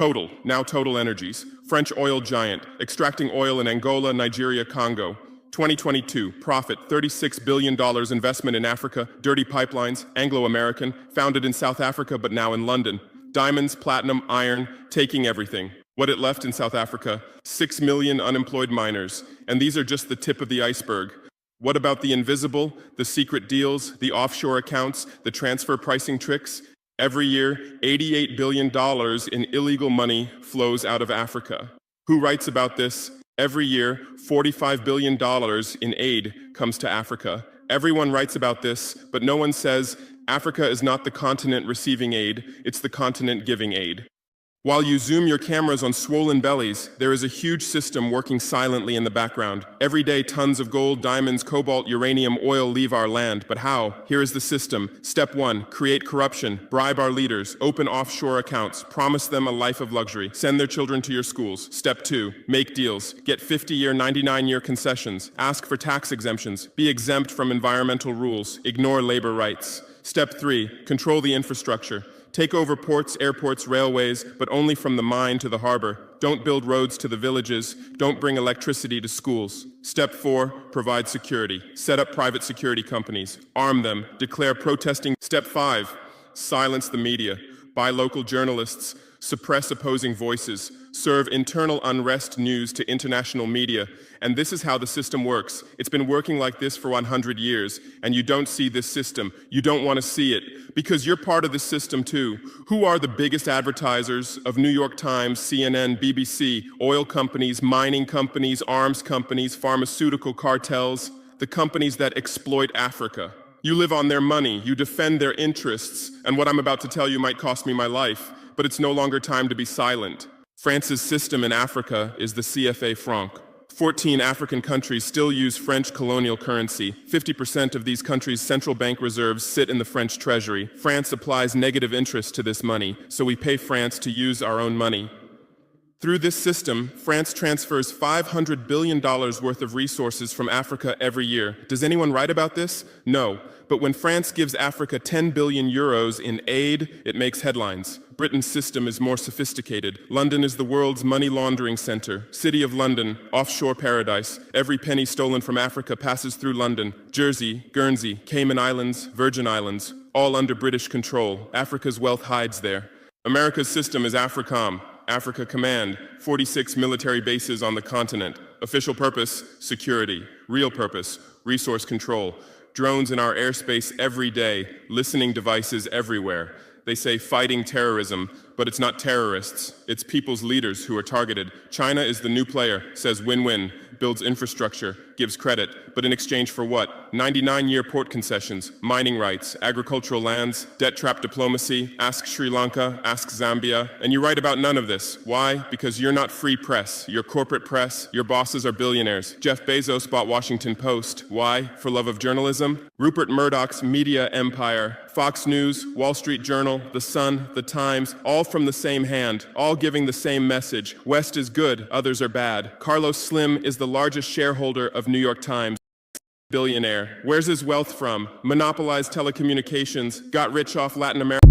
Total, now Total Energies, French oil giant, extracting oil in Angola, Nigeria, Congo. 2022, profit, $36 billion investment in Africa, dirty pipelines, Anglo-American, founded in South Africa but now in London. Diamonds, platinum, iron, taking everything. What it left in South Africa, 6 million unemployed miners. And these are just the tip of the iceberg. What about the invisible, the secret deals, the offshore accounts, the transfer pricing tricks? Every year, $88 billion in illegal money flows out of Africa. Who writes about this? Every year, $45 billion in aid comes to Africa. Everyone writes about this, but no one says Africa is not the continent receiving aid, it's the continent giving aid. While you zoom your cameras on swollen bellies, there is a huge system working silently in the background. Every day, tons of gold, diamonds, cobalt, uranium, oil leave our land. But how? Here is the system. Step 1, create corruption, bribe our leaders, open offshore accounts, promise them a life of luxury, send their children to your schools. Step 2, make deals, get 50-year, 99-year concessions, ask for tax exemptions, be exempt from environmental rules, ignore labor rights. Step 3, control the infrastructure. Take over ports, airports, railways, but only from the mine to the harbor. Don't build roads to the villages. Don't bring electricity to schools. Step 4, provide security. Set up private security companies. Arm them. Declare protesting. Step 5, silence the media. Buy local journalists. Suppress opposing voices. Serve internal unrest news to international media. And this is how the system works. It's been working like this for 100 years, and you don't see this system. You don't want to see it, because you're part of the system too. Who are the biggest advertisers of New York Times, CNN, BBC, oil companies, mining companies, arms companies, pharmaceutical cartels, the companies that exploit Africa? You live on their money, you defend their interests, and what I'm about to tell you might cost me my life, but it's no longer time to be silent. France's system in Africa is the CFA franc. 14 African countries still use French colonial currency. 50% of these countries' central bank reserves sit in the French treasury. France applies negative interest to this money, so we pay France to use our own money. Through this system, France transfers $500 billion worth of resources from Africa every year. Does anyone write about this? No. But when France gives Africa 10 billion euros in aid, it makes headlines. Britain's system is more sophisticated. London is the world's money laundering center. City of London, offshore paradise. Every penny stolen from Africa passes through London. Jersey, Guernsey, Cayman Islands, Virgin Islands, all under British control. Africa's wealth hides there. America's system is AFRICOM. Africa Command, 46 military bases on the continent. Official purpose, security. Real purpose, resource control. Drones in our airspace every day, listening devices everywhere. They say fighting terrorism, but it's not terrorists. It's people's leaders who are targeted. China is the new player, says win-win, builds infrastructure, gives credit, but in exchange for what? 99-year port concessions, mining rights, agricultural lands, debt-trap diplomacy, ask Sri Lanka, ask Zambia, and you write about none of this. Why? Because you're not free press. You're corporate press. Your bosses are billionaires. Jeff Bezos bought Washington Post. Why? For love of journalism? Rupert Murdoch's media empire, Fox News, Wall Street Journal, The Sun, The Times, all from the same hand, all giving the same message. West is good, others are bad. Carlos Slim is the largest shareholder of New York Times. Billionaire. Where's his wealth from? Monopolized telecommunications, got rich off Latin America.